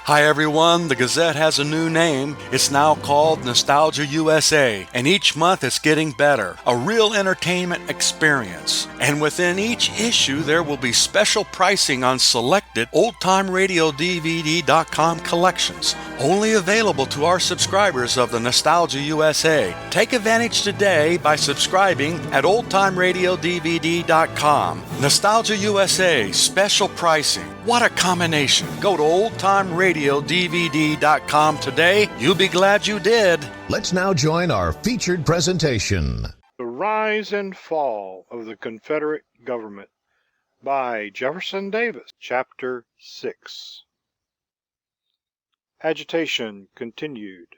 Hi everyone, the Gazette has a new name. It's now called Nostalgia USA, and each month it's getting better. A real entertainment experience. And within each issue there will be special pricing on selected oldtimeradiodvd.com collections, only available to our subscribers of the Nostalgia USA. Take advantage today by subscribing at oldtimeradiodvd.com. Nostalgia USA, special pricing. What a combination. Go to oldtimeradiodvd.com today. You'll be glad you did. Let's now join our featured presentation. The Rise and Fall of the Confederate Government by Jefferson Davis. Chapter 6. Agitation continued.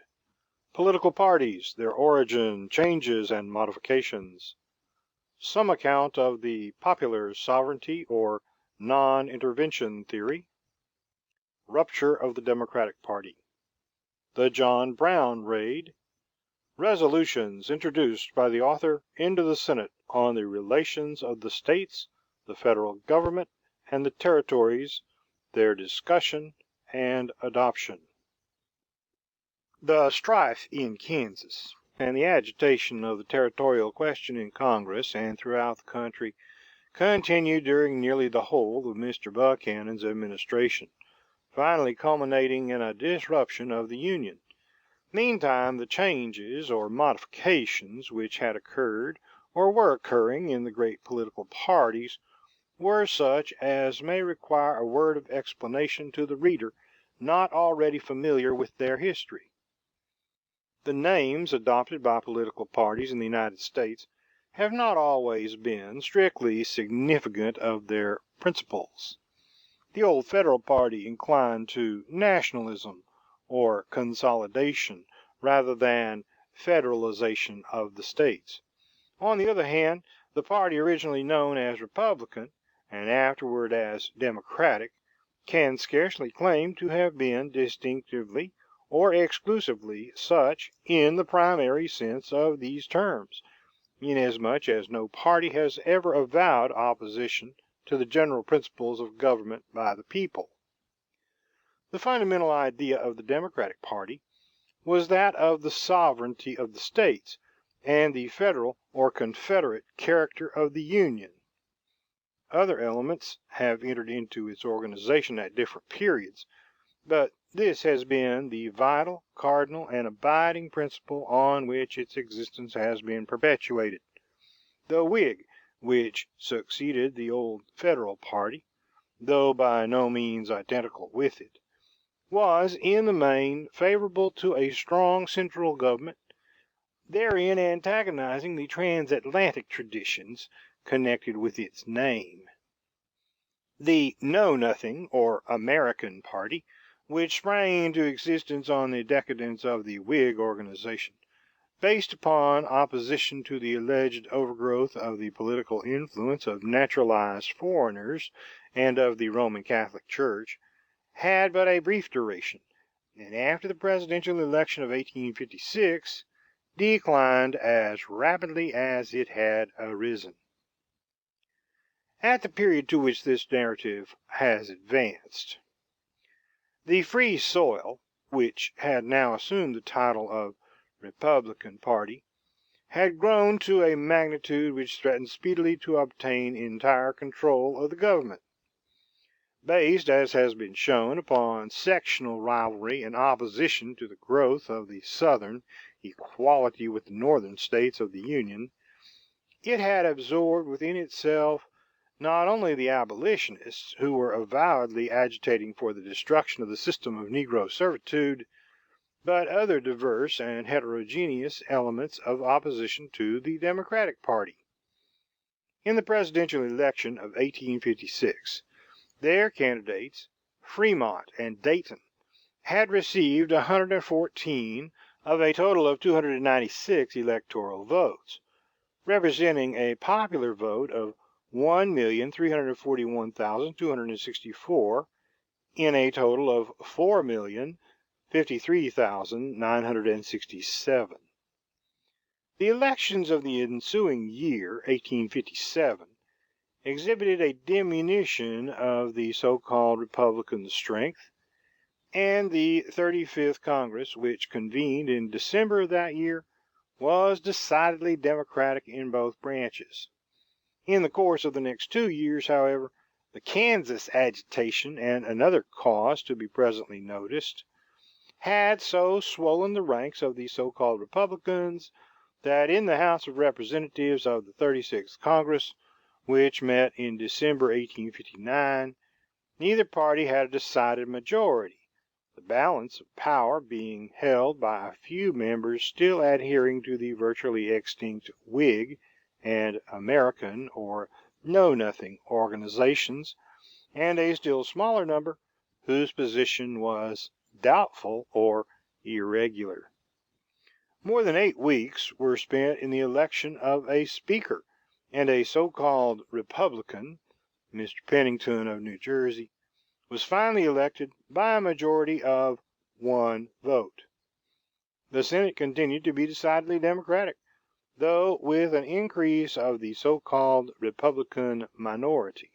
Political parties, their origin, changes, and modifications. Some account of the popular sovereignty or non-intervention theory. Rupture of the Democratic Party. The John Brown raid. Resolutions introduced by the author into the Senate on the relations of the States, the Federal Government, and the Territories, their discussion and adoption. The strife in Kansas and the agitation of the territorial question in Congress and throughout the country continued during nearly the whole of Mr. Buchanan's administration, finally culminating in a disruption of the Union. Meantime, the changes or modifications which had occurred or were occurring in the great political parties were such as may require a word of explanation to the reader not already familiar with their history. The names adopted by political parties in the United States have not always been strictly significant of their principles. The old Federal party inclined to nationalism or consolidation rather than federalization of the states. On the other hand, the party originally known as Republican and afterward as Democratic can scarcely claim to have been distinctively or exclusively such in the primary sense of these terms, inasmuch as no party has ever avowed opposition to the general principles of government by the people. The fundamental idea of the Democratic Party was that of the sovereignty of the states and the federal or confederate character of the Union. Other elements have entered into its organization at different periods, but this has been the vital, cardinal, and abiding principle on which its existence has been perpetuated. The Whig, which succeeded the old Federal party, though by no means identical with it, was in the main favorable to a strong central government, therein antagonizing the transatlantic traditions connected with its name. The Know-Nothing, or American party, which sprang into existence on the decadence of the Whig organization, based upon opposition to the alleged overgrowth of the political influence of naturalized foreigners and of the Roman Catholic Church, had but a brief duration, and after the presidential election of 1856 declined as rapidly as it had arisen. At the period to which this narrative has advanced, the Free Soil, which had now assumed the title of Republican party, had grown to a magnitude which threatened speedily to obtain entire control of the government. Based, as has been shown, upon sectional rivalry and opposition to the growth of the Southern equality with the Northern states of the Union, it had absorbed within itself not only the abolitionists, who were avowedly agitating for the destruction of the system of Negro servitude, but other diverse and heterogeneous elements of opposition to the Democratic party. In the presidential election of 1856, their candidates, Fremont and Dayton, had received 114 of a total of 296 electoral votes, representing a popular vote of 1,341,264 in a total of 4,053,967. The elections of the ensuing year, 1857, exhibited a diminution of the so-called Republican strength, and the 35th Congress, which convened in December of that year, was decidedly Democratic in both branches. In the course of the next 2 years, however, the Kansas agitation, and another cause to be presently noticed, had so swollen the ranks of the so-called Republicans that in the House of Representatives of the 36th Congress, which met in December 1859, neither party had a decided majority, the balance of power being held by a few members still adhering to the virtually extinct Whig and American or Know-Nothing organizations, and a still smaller number whose position was doubtful or irregular. More than 8 weeks were spent in the election of a Speaker, and a so-called Republican, Mr. Pennington of New Jersey, was finally elected by a majority of 1 vote. The Senate continued to be decidedly Democratic, though with an increase of the so-called Republican minority.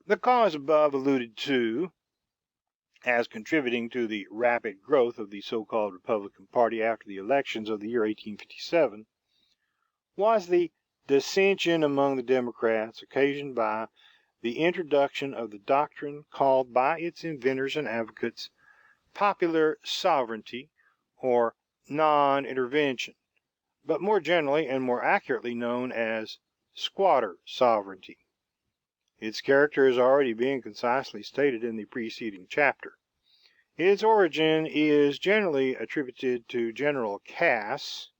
The cause above alluded to as contributing to the rapid growth of the so-called Republican Party after the elections of the year 1857 was the dissension among the Democrats occasioned by the introduction of the doctrine called by its inventors and advocates popular sovereignty or non-intervention, but more generally and more accurately known as squatter sovereignty. Its character has already been concisely stated in the preceding chapter. Its origin is generally attributed to General Cass,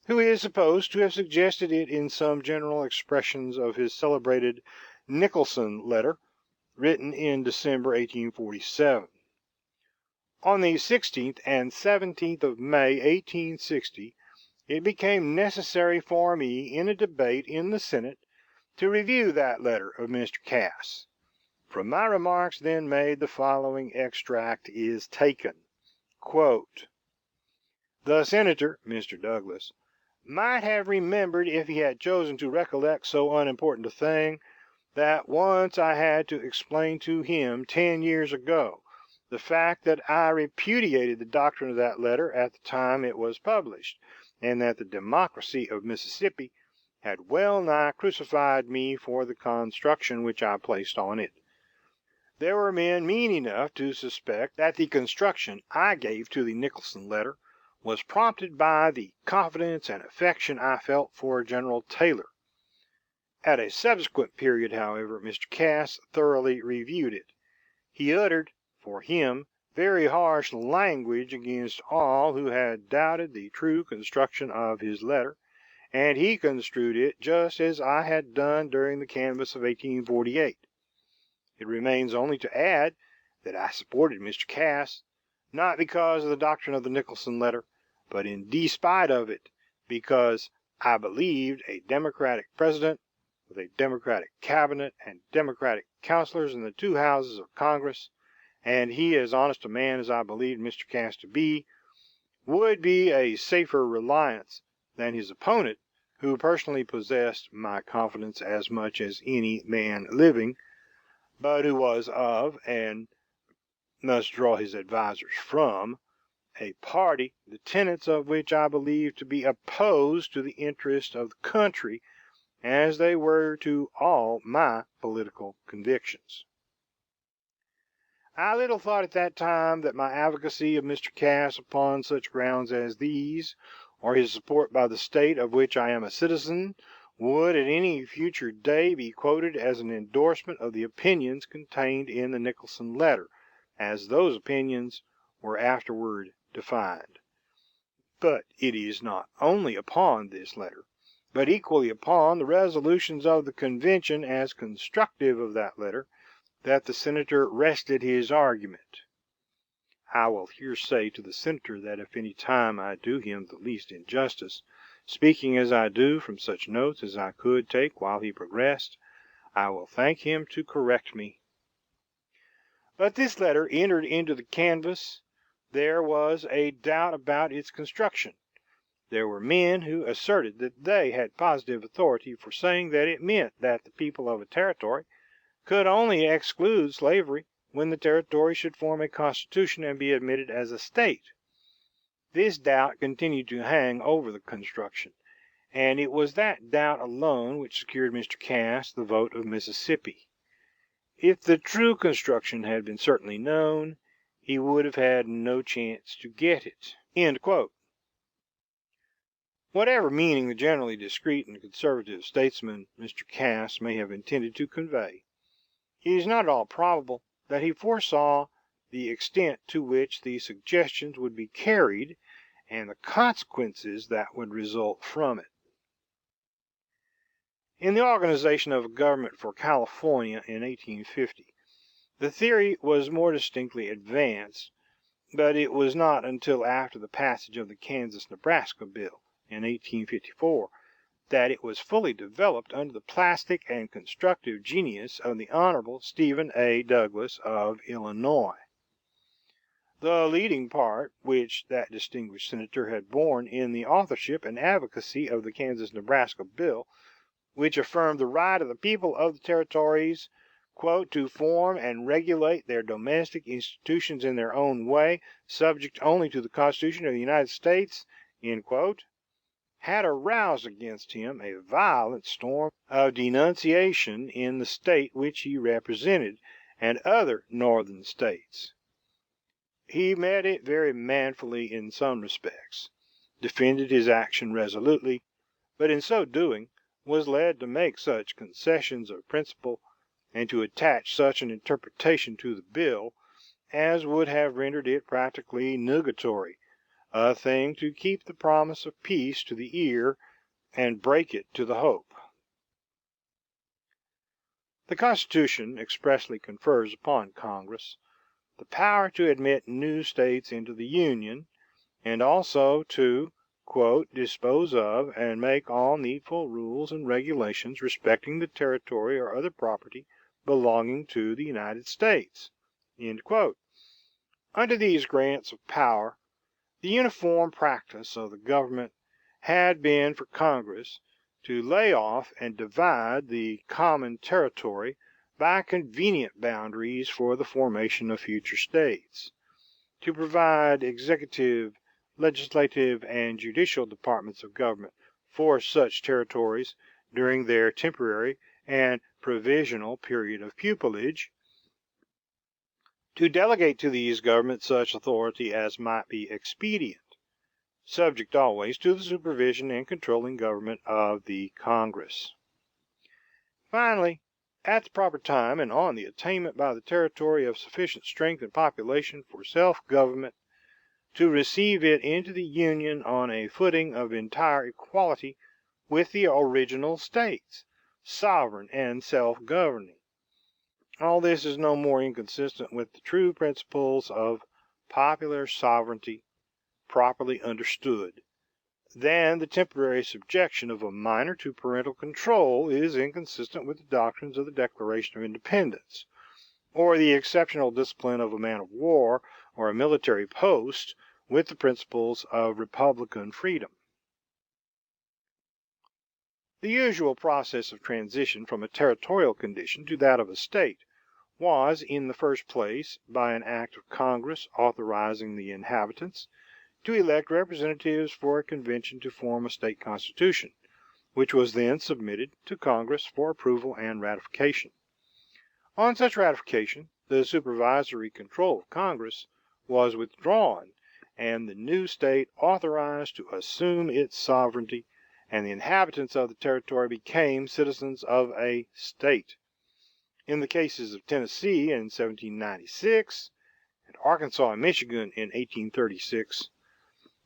who is supposed to have suggested it in some general expressions of his celebrated Nicholson letter, written in December 1847. On the 16th and 17th of May, 1860, it became necessary for me, in a debate in the Senate, to review that letter of Mr. Cass. From my remarks then made, the following extract is taken. Quote, "The Senator, Mr. Douglas, might have remembered, if he had chosen to recollect so unimportant a thing, that once I had to explain to him 10 years ago the fact that I repudiated the doctrine of that letter at the time it was published, and that the democracy of Mississippi had well nigh crucified me for the construction which I placed on it. There were men mean enough to suspect that the construction I gave to the Nicholson letter was prompted by the confidence and affection I felt for General Taylor. At a subsequent period, however, Mr. Cass thoroughly reviewed it. He uttered, for him, very harsh language against all who had doubted the true construction of his letter, and he construed it just as I had done during the canvass of 1848. It remains only to add that I supported Mr. Cass, not because of the doctrine of the Nicholson letter, but in despite of it, because I believed a Democratic president, with a Democratic cabinet and Democratic counselors in the 2 houses of Congress, and he as honest a man as I believed Mr. Cass to be, would be a safer reliance than his opponent, who personally possessed my confidence as much as any man living, but who was of, and must draw his advisers from, a party the tenets of which I believed to be opposed to the interest of the country, as they were to all my political convictions. I little thought at that time that my advocacy of Mr. Cass upon such grounds as these, or his support by the State of which I am a citizen, would at any future day be quoted as an endorsement of the opinions contained in the Nicholson letter, as those opinions were afterward defined. But it is not only upon this letter, but equally upon the resolutions of the convention as constructive of that letter, that the Senator rested his argument. I will here say to the Senator that if any time I do him the least injustice, speaking as I do from such notes as I could take while he progressed, I will thank him to correct me. But this letter entered into the canvass. There was a doubt about its construction. There were men who asserted that they had positive authority for saying that it meant that the people of a territory could only exclude slavery when the territory should form a constitution and be admitted as a state. This doubt continued to hang over the construction, and it was that doubt alone which secured Mr. Cass the vote of Mississippi. If the true construction had been certainly known, he would have had no chance to get it." Whatever meaning the generally discreet and conservative statesman Mr. Cass may have intended to convey, it is not at all probable that he foresaw the extent to which these suggestions would be carried and the consequences that would result from it. In the organization of a government for California in 1850, the theory was more distinctly advanced, but it was not until after the passage of the Kansas-Nebraska Bill in 1854 that it was fully developed under the plastic and constructive genius of the Hon. Stephen A. Douglas of Illinois. The leading part which that distinguished senator had borne in the authorship and advocacy of the Kansas-Nebraska Bill, which affirmed the right of the people of the territories "to form and regulate their domestic institutions in their own way, subject only to the Constitution of the United States," had aroused against him a violent storm of denunciation in the state which he represented and other northern states. He met it very manfully in some respects, defended his action resolutely, but in so doing was led to make such concessions of principle and to attach such an interpretation to the bill as would have rendered it practically nugatory, a thing to keep the promise of peace to the ear and break it to the hope. The Constitution expressly confers upon Congress the power to admit new states into the Union, and also to "dispose of and make all needful rules and regulations respecting the territory or other property belonging to the United States." Under these grants of power, the uniform practice of the government had been for Congress to lay off and divide the common territory by convenient boundaries for the formation of future states, to provide executive, legislative, and judicial departments of government for such territories during their temporary and provisional period of pupilage, to delegate to these governments such authority as might be expedient, subject always to the supervision and controlling government of the Congress. Finally, at the proper time and on the attainment by the territory of sufficient strength and population for self-government, to receive it into the Union on a footing of entire equality with the original states, sovereign and self-governing. All this is no more inconsistent with the true principles of popular sovereignty, properly understood, than the temporary subjection of a minor to parental control is inconsistent with the doctrines of the Declaration of Independence, or the exceptional discipline of a man of war or a military post with the principles of republican freedom. The usual process of transition from a territorial condition to that of a state was, in the first place, by an act of Congress authorizing the inhabitants to elect representatives for a convention to form a state constitution, which was then submitted to Congress for approval and ratification. On such ratification, the supervisory control of Congress was withdrawn, and the new state authorized to assume its sovereignty, and the inhabitants of the territory became citizens of a state. In the cases of Tennessee in 1796 and Arkansas and Michigan in 1836,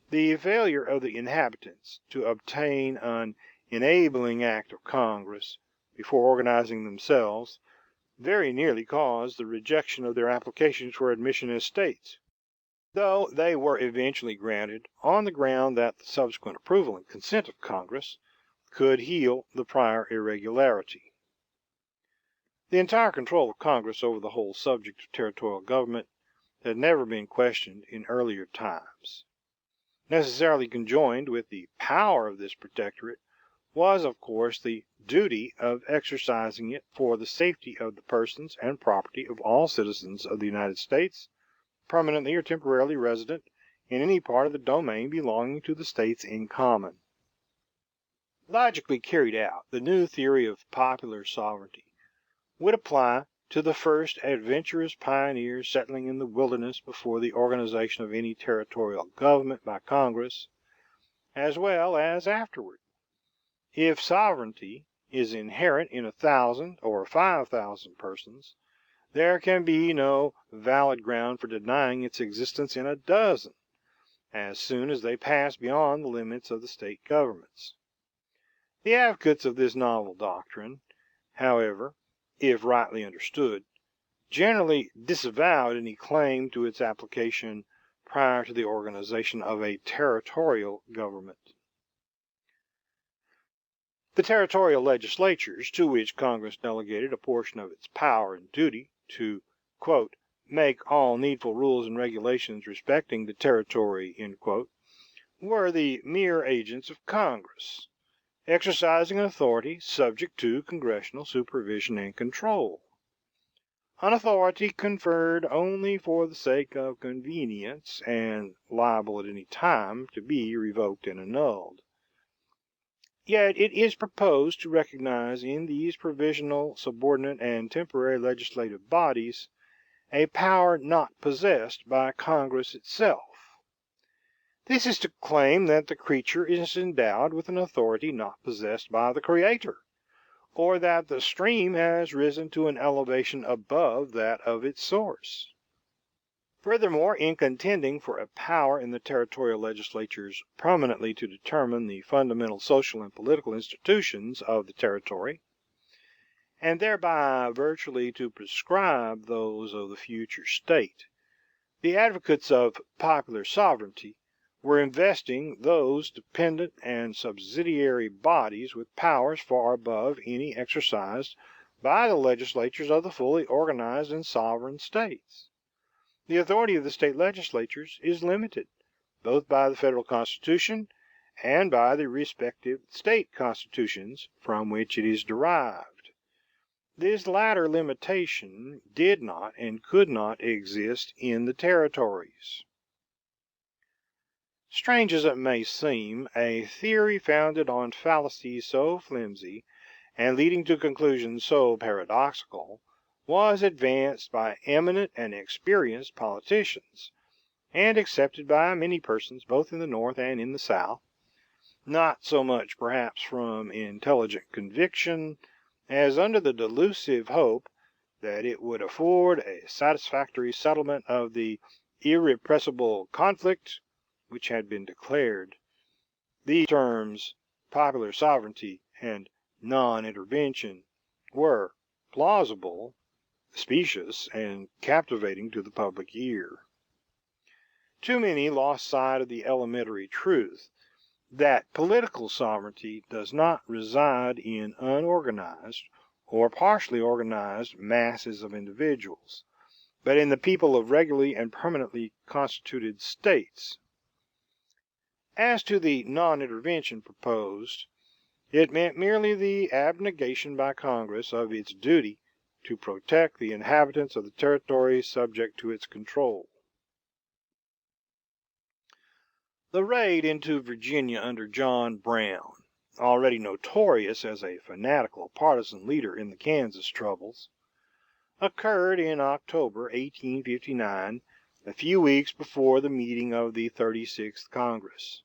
the failure of the inhabitants to obtain an enabling act of Congress before organizing themselves very nearly caused the rejection of their applications for admission as states, though they were eventually granted on the ground that the subsequent approval and consent of Congress could heal the prior irregularity. The entire control of Congress over the whole subject of territorial government had never been questioned in earlier times. Necessarily conjoined with the power of this protectorate was, of course, the duty of exercising it for the safety of the persons and property of all citizens of the United States, permanently or temporarily resident in any part of the domain belonging to the States in common. Logically carried out, the new theory of popular sovereignty would apply to the first adventurous pioneers settling in the wilderness before the organization of any territorial government by Congress, as well as afterward. If sovereignty is inherent in 1,000 or 5,000 persons, there can be no valid ground for denying its existence in a dozen, as soon as they pass beyond the limits of the state governments. The advocates of this novel doctrine, however, if rightly understood, generally disavowed any claim to its application prior to the organization of a territorial government. The territorial legislatures, to which Congress delegated a portion of its power and duty to "make all needful rules and regulations respecting the territory," were the mere agents of Congress, exercising an authority subject to congressional supervision and control, an authority conferred only for the sake of convenience and liable at any time to be revoked and annulled. Yet it is proposed to recognize in these provisional, subordinate, and temporary legislative bodies a power not possessed by Congress itself. This is to claim that the creature is endowed with an authority not possessed by the Creator, or that the stream has risen to an elevation above that of its source. Furthermore, in contending for a power in the territorial legislatures permanently to determine the fundamental social and political institutions of the territory, and thereby virtually to prescribe those of the future state, the advocates of popular sovereignty were investing those dependent and subsidiary bodies with powers far above any exercised by the legislatures of the fully organized and sovereign states. The authority of the state legislatures is limited, both by the federal Constitution and by the respective state constitutions from which it is derived. This latter limitation did not and could not exist in the territories. Strange as it may seem, a theory founded on fallacies so flimsy and leading to conclusions so paradoxical was advanced by eminent and experienced politicians, and accepted by many persons both in the North and in the South, not so much perhaps from intelligent conviction as under the delusive hope that it would afford a satisfactory settlement of the irrepressible conflict which had been declared. The terms popular sovereignty and non-intervention were plausible, specious, and captivating to the public ear. Too many lost sight of the elementary truth that political sovereignty does not reside in unorganized or partially organized masses of individuals, but in the people of regularly and permanently constituted states. As to the non-intervention proposed, it meant merely the abnegation by Congress of its duty to protect the inhabitants of the territories subject to its control. The raid into Virginia under John Brown, already notorious as a fanatical partisan leader in the Kansas troubles, occurred in October, 1859, a few weeks before the meeting of the 36th Congress.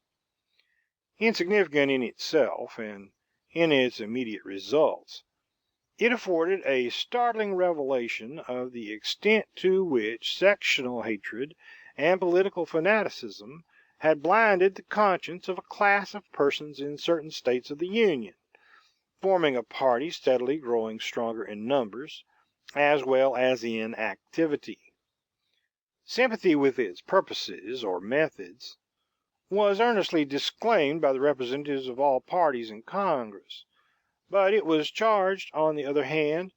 Insignificant in itself and in its immediate results, it afforded a startling revelation of the extent to which sectional hatred and political fanaticism had blinded the conscience of a class of persons in certain states of the Union, forming a party steadily growing stronger in numbers as well as in activity. Sympathy with its purposes or methods was earnestly disclaimed by the representatives of all parties in Congress, but it was charged, on the other hand,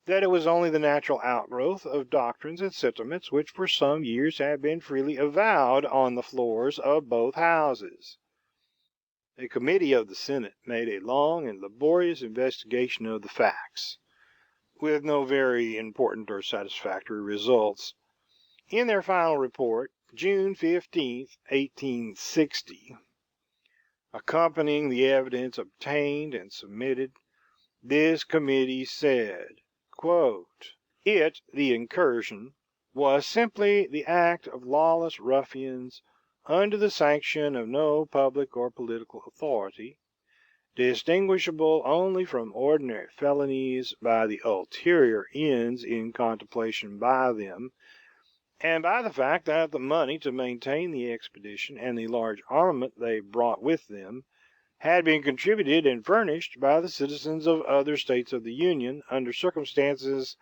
that it was only the natural outgrowth of doctrines and sentiments which for some years had been freely avowed on the floors of both houses. A committee of the Senate made a long and laborious investigation of the facts, with no very important or satisfactory results. In their final report, June 15, 1860, accompanying the evidence obtained and submitted, this committee said, quote, the incursion, was simply the act of lawless ruffians under the sanction of no public or political authority, distinguishable only from ordinary felonies by the ulterior ends in contemplation by them, and by the fact that the money to maintain the expedition and the large armament they brought with them had been contributed and furnished by the citizens of other states of the Union under circumstances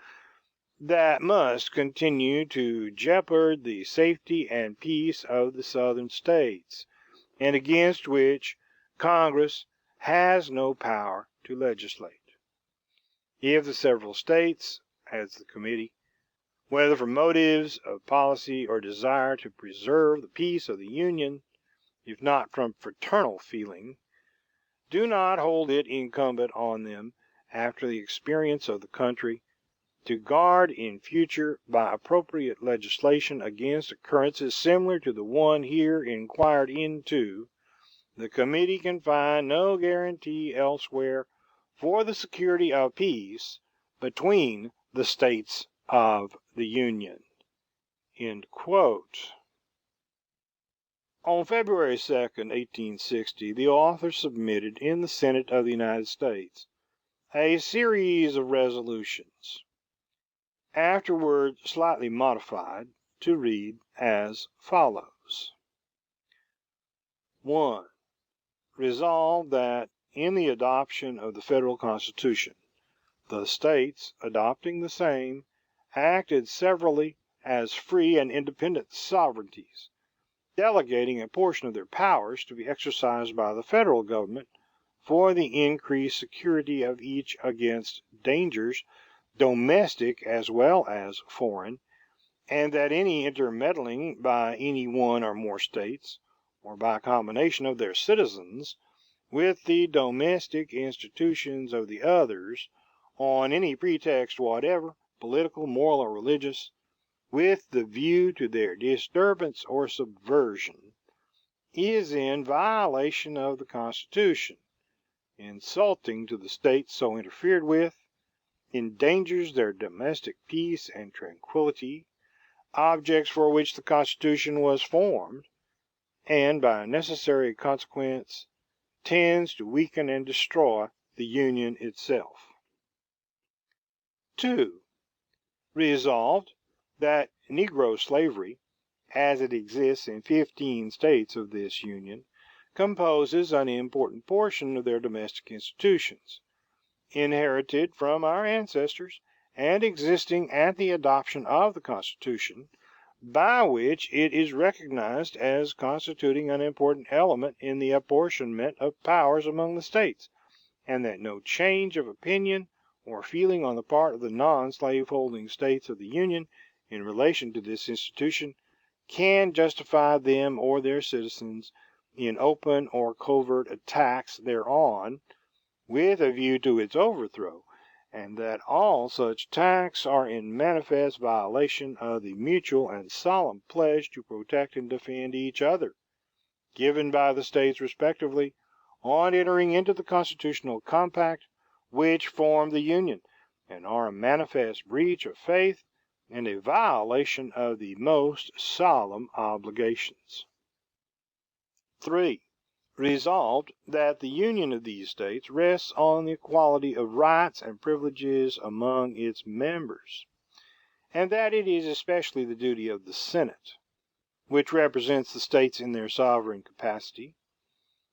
that must continue to jeopard the safety and peace of the Southern States, and against which Congress has no power to legislate. If the several states, adds the committee, whether from motives of policy or desire to preserve the peace of the Union, if not from fraternal feeling, do not hold it incumbent on them, after the experience of the country, to guard in future by appropriate legislation against occurrences similar to the one here inquired into, the committee can find no guarantee elsewhere for the security of peace between the states of the Union. On February 2nd, 1860, the author submitted in the Senate of the United States a series of resolutions, afterward slightly modified, to read as follows. 1. Resolved that in the adoption of the Federal Constitution, the States, adopting the same, acted severally as free and independent sovereignties, delegating a portion of their powers to be exercised by the Federal Government for the increased security of each against dangers, domestic as well as foreign, and that any intermeddling by any one or more states, or by a combination of their citizens, with the domestic institutions of the others, on any pretext whatever, political, moral, or religious, with the view to their disturbance or subversion, is in violation of the Constitution, insulting to the states so interfered with, endangers their domestic peace and tranquillity, objects for which the Constitution was formed, and by necessary consequence tends to weaken and destroy the Union itself. 2. Resolved, that negro slavery, as it exists in 15 states of this Union, composes an important portion of their domestic institutions, inherited from our ancestors, and existing at the adoption of the Constitution, by which it is recognized as constituting an important element in the apportionment of powers among the states, and that no change of opinion or feeling on the part of the non-slaveholding states of the Union in relation to this institution can justify them or their citizens in open or covert attacks thereon, with a view to its overthrow, and that all such attacks are in manifest violation of the mutual and solemn pledge to protect and defend each other, given by the states respectively on entering into the constitutional compact which formed the Union, and are a manifest breach of faith and a violation of the most solemn obligations. 3. Resolved, that the union of these states rests on the equality of rights and privileges among its members, and that it is especially the duty of the Senate, which represents the states in their sovereign capacity,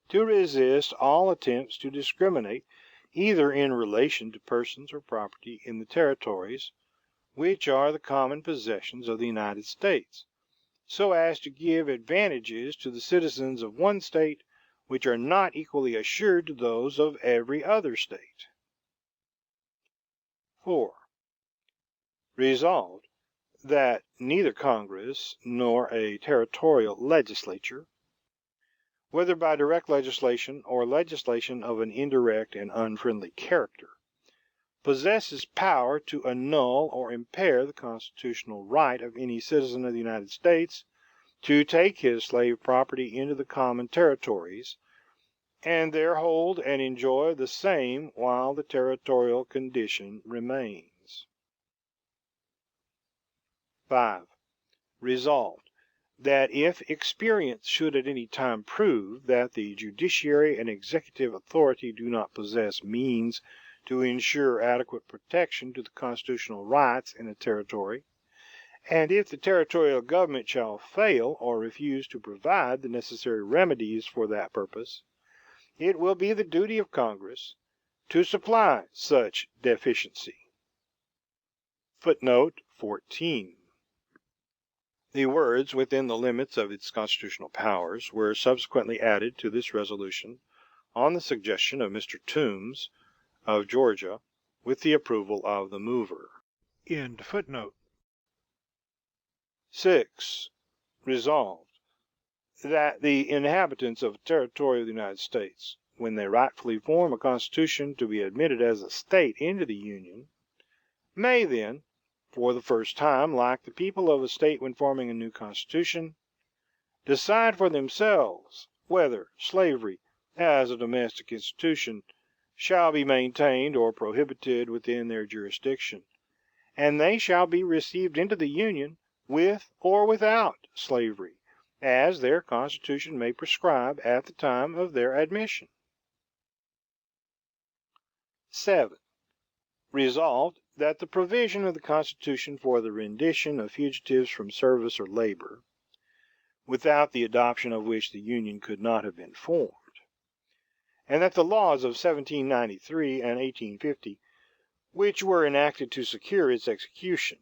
to resist all attempts to discriminate either in relation to persons or property in the territories which are the common possessions of the United States, so as to give advantages to the citizens of one state which are not equally assured to those of every other state. 4. Resolved, that neither Congress nor a territorial legislature, whether by direct legislation or legislation of an indirect and unfriendly character, possesses power to annul or impair the constitutional right of any citizen of the United States to take his slave property into the common territories, and there hold and enjoy the same while the territorial condition remains. 5. Resolved, that if experience should at any time prove that the judiciary and executive authority do not possess means to insure adequate protection to the constitutional rights in a territory, and if the territorial government shall fail or refuse to provide the necessary remedies for that purpose, it will be the duty of Congress to supply such deficiency. Footnote 14. The words "within the limits of its constitutional powers" were subsequently added to this resolution on the suggestion of Mr. Toombs, of Georgia, with the approval of the mover. 6. Resolved, that the inhabitants of a territory of the United States, when they rightfully form a constitution to be admitted as a state into the Union, may then, for the first time, like the people of a state when forming a new constitution, decide for themselves whether slavery as a domestic institution shall be maintained or prohibited within their jurisdiction, and they shall be received into the Union with or without slavery, as their constitution may prescribe at the time of their admission. 7. Resolved, that the provision of the Constitution for the rendition of fugitives from service or labor, without the adoption of which the Union could not have been formed, and that the laws of 1793 and 1850, which were enacted to secure its execution,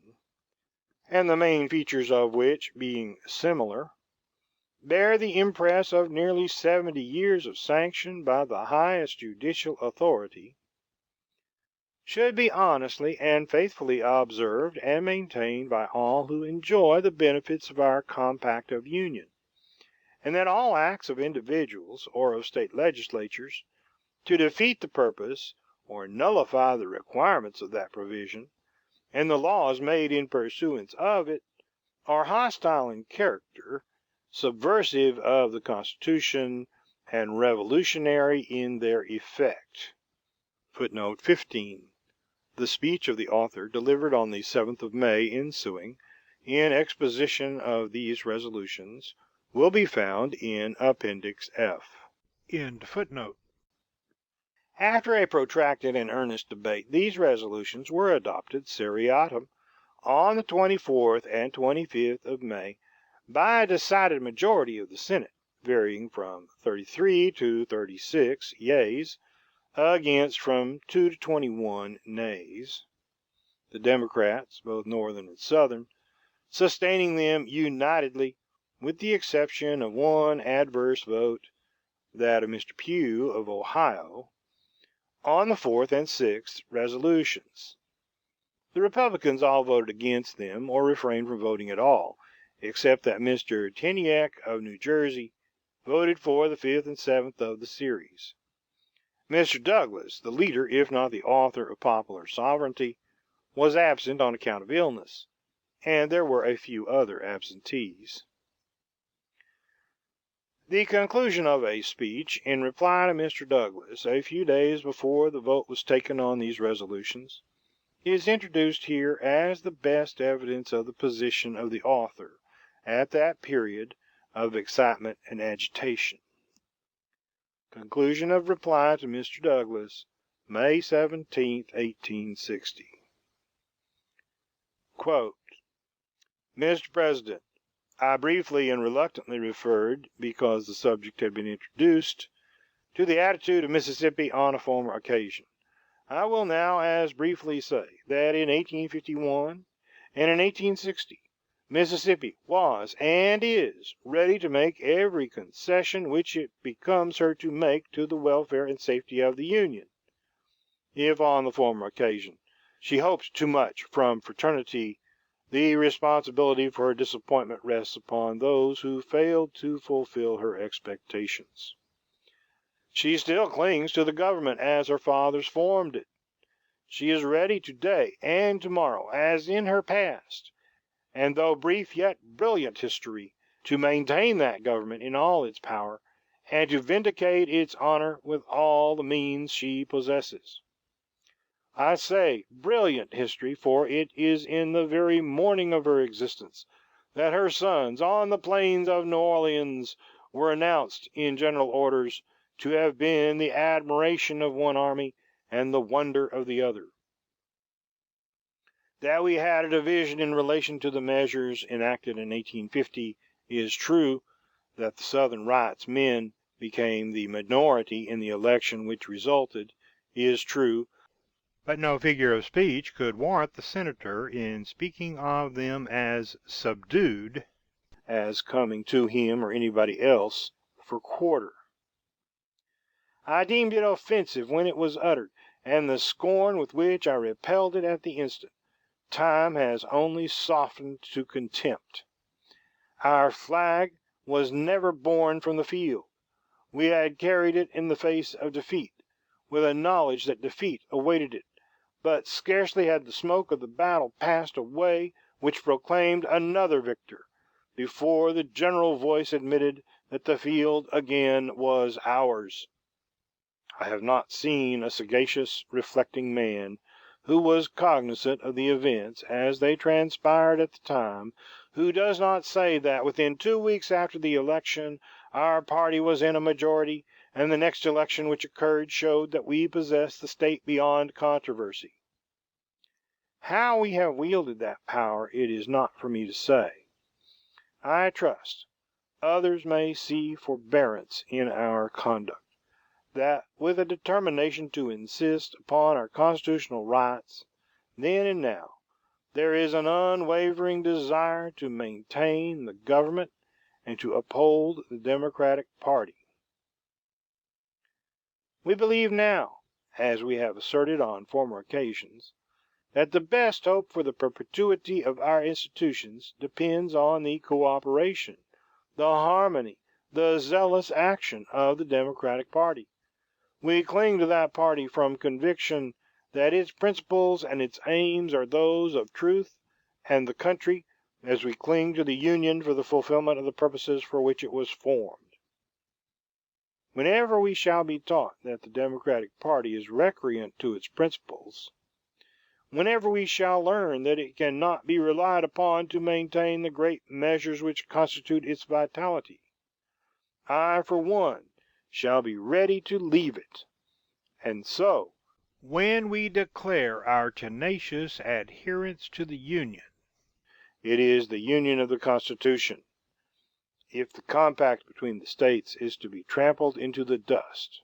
and the main features of which, being similar, bear the impress of nearly 70 years of sanction by the highest judicial authority, should be honestly and faithfully observed and maintained by all who enjoy the benefits of our compact of union, and that all acts of individuals or of state legislatures to defeat the purpose or nullify the requirements of that provision, and the laws made in pursuance of it, are hostile in character, subversive of the Constitution, and revolutionary in their effect. Footnote 15. The speech of the author, delivered on the 7th of May ensuing, in exposition of these resolutions, will be found in Appendix F. After a protracted and earnest debate, these resolutions were adopted seriatim on the 24th and 25th of May by a decided majority of the Senate, varying from 33 to 36 yeas, against from 2 to 21 nays, the Democrats, both Northern and Southern, sustaining them unitedly, with the exception of one adverse vote, that of Mr. Pugh of Ohio, on the 4th and 6th resolutions. The Republicans all voted against them, or refrained from voting at all, except that Mr. Teniek of New Jersey voted for the 5th and 7th of the series. Mr. Douglas, the leader if not the author of Popular Sovereignty, was absent on account of illness, and there were a few other absentees. The conclusion of a speech in reply to Mr. Douglas, a few days before the vote was taken on these resolutions, is introduced here as the best evidence of the position of the author at that period of excitement and agitation. Conclusion of reply to Mr. Douglas, May 17, 1860. Mr. President, I briefly and reluctantly referred, because the subject had been introduced, to the attitude of Mississippi on a former occasion. I will now as briefly say that in 1851 and in 1860 Mississippi was and is ready to make every concession which it becomes her to make to the welfare and safety of the Union. If on the former occasion she hoped too much from fraternity The responsibility for her disappointment rests upon those who failed to fulfill her expectations. She still clings to the government as her fathers formed it. She is ready today and tomorrow, as in her past, and though brief yet brilliant history, to maintain that government in all its power, and to vindicate its honor with all the means she possesses. I say brilliant history, for it is in the very morning of her existence that her sons, on the plains of New Orleans, were announced in general orders to have been the admiration of one army and the wonder of the other. That we had a division in relation to the measures enacted in 1850 is true, that the Southern Rights men became the minority in the election which resulted is true, but no figure of speech could warrant the senator in speaking of them as subdued, as coming to him or anybody else for quarter. I deemed it offensive when it was uttered, and the scorn with which I repelled it at the instant, time has only softened to contempt. Our flag was never borne from the field. We had carried it in the face of defeat, with a knowledge that defeat awaited it, but scarcely had the smoke of the battle passed away which proclaimed another victor, before the general voice admitted that the field again was ours. I have not seen a sagacious, reflecting man, who was cognizant of the events as they transpired at the time, who does not say that, within 2 weeks after the election, our party was in a majority, and the next election which occurred showed that we possessed the state beyond controversy. How we have wielded that power it is not for me to say. I trust others may see forbearance in our conduct, that with a determination to insist upon our constitutional rights, then and now, there is an unwavering desire to maintain the government and to uphold the Democratic party. We believe now, as we have asserted on former occasions, that the best hope for the perpetuity of our institutions depends on the cooperation, the harmony, the zealous action of the Democratic party. We cling to that party from conviction that its principles and its aims are those of truth and the country, as we cling to the Union for the fulfillment of the purposes for which it was formed. Whenever we shall be taught that the Democratic party is recreant to its principles, whenever we shall learn that it can not be relied upon to maintain the great measures which constitute its vitality, I, for one, shall be ready to leave it. And so, when we declare our tenacious adherence to the Union, it is the Union of the Constitution. If the compact between the States is to be trampled into the dust,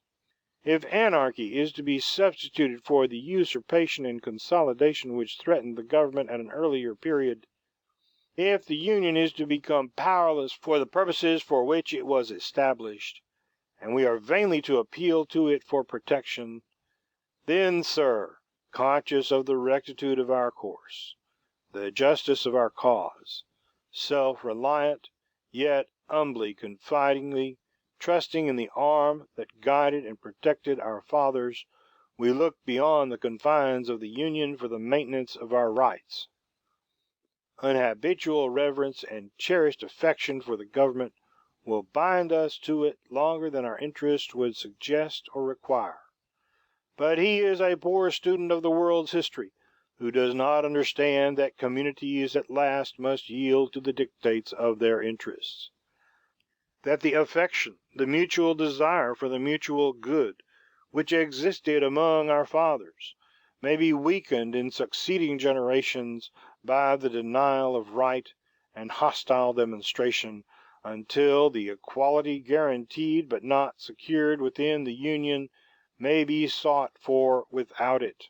if anarchy is to be substituted for the usurpation and consolidation which threatened the government at an earlier period, if the Union is to become powerless for the purposes for which it was established, and we are vainly to appeal to it for protection, then, sir, conscious of the rectitude of our course, the justice of our cause, self-reliant, yet humbly, confidingly, trusting in the arm that guided and protected our fathers, we look beyond the confines of the Union for the maintenance of our rights. An habitual reverence and cherished affection for the government will bind us to it longer than our interest would suggest or require. But he is a poor student of the world's history who does not understand that communities at last must yield to the dictates of their interests, that the affection, the mutual desire for the mutual good, which existed among our fathers, may be weakened in succeeding generations by the denial of right and hostile demonstration, until the equality guaranteed but not secured within the Union may be sought for without it,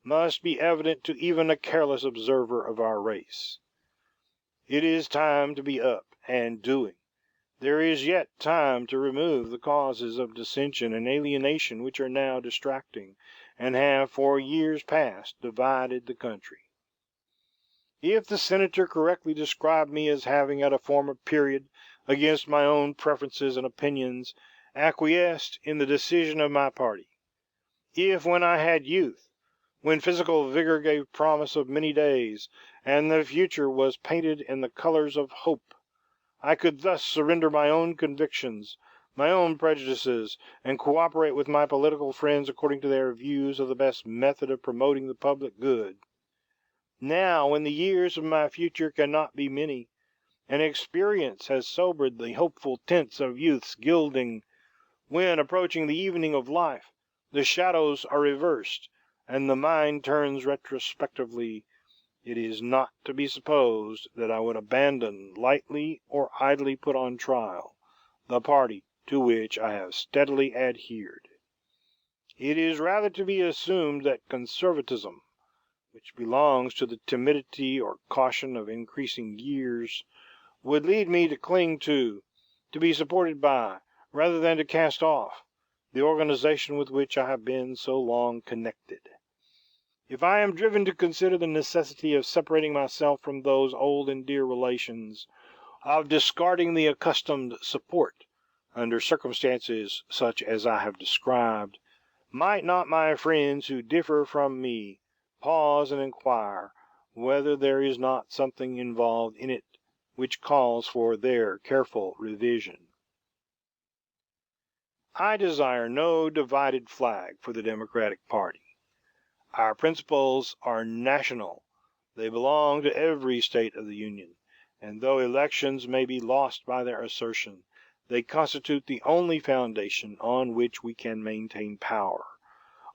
must be evident to even a careless observer of our race. It is time to be up and doing. There is yet time to remove the causes of dissension and alienation which are now distracting, and have for years past divided the country. If the Senator correctly described me as having at a former period, against my own preferences and opinions, acquiesced in the decision of my party; if when I had youth, when physical vigor gave promise of many days, and the future was painted in the colors of hope, I could thus surrender my own convictions, my own prejudices, and cooperate with my political friends according to their views of the best method of promoting the public good; now, when the years of my future cannot be many, and experience has sobered the hopeful tints of youth's gilding; when, approaching the evening of life, the shadows are reversed, and the mind turns retrospectively, it is not to be supposed that I would abandon, lightly or idly put on trial, the party to which I have steadily adhered. It is rather to be assumed that conservatism, which belongs to the timidity or caution of increasing years, would lead me to cling to be supported by, rather than to cast off, the organization with which I have been so long connected. If I am driven to consider the necessity of separating myself from those old and dear relations, of discarding the accustomed support, under circumstances such as I have described, might not my friends who differ from me pause and inquire whether there is not something involved in it which calls for their careful revision? I desire no divided flag for the Democratic party. Our principles are national; they belong to every State of the Union; and though elections may be lost by their assertion, they constitute the only foundation on which we can maintain power,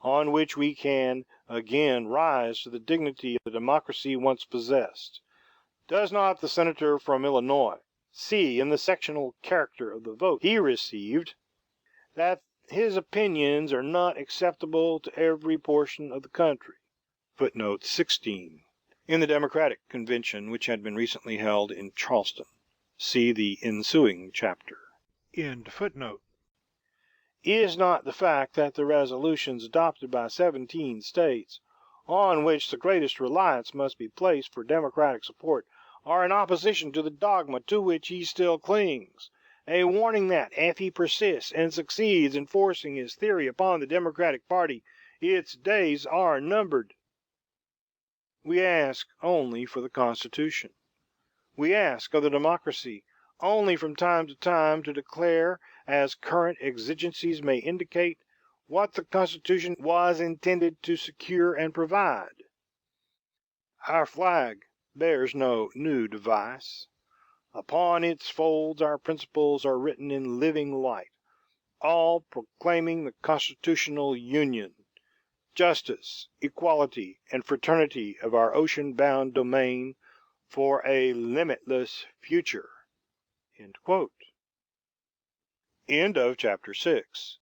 on which we can again rise to the dignity of the democracy once possessed. Does not the Senator from Illinois see in the sectional character of the vote he received that his opinions are not acceptable to every portion of the country? Footnote 16. In the Democratic convention which had been recently held in Charleston. See the ensuing chapter. End footnote. Is not the fact that the resolutions adopted by 17 States, on which the greatest reliance must be placed for Democratic support, are in opposition to the dogma to which he still clings, a warning that, if he persists and succeeds in forcing his theory upon the Democratic party, its days are numbered? We ask only for the Constitution. We ask of the democracy only from time to time to declare, as current exigencies may indicate, what the Constitution was intended to secure and provide. Our flag bears no new device. Upon its folds our principles are written in living light, all proclaiming the constitutional union, justice, equality, and fraternity of our ocean-bound domain for a limitless future." End of chapter 6.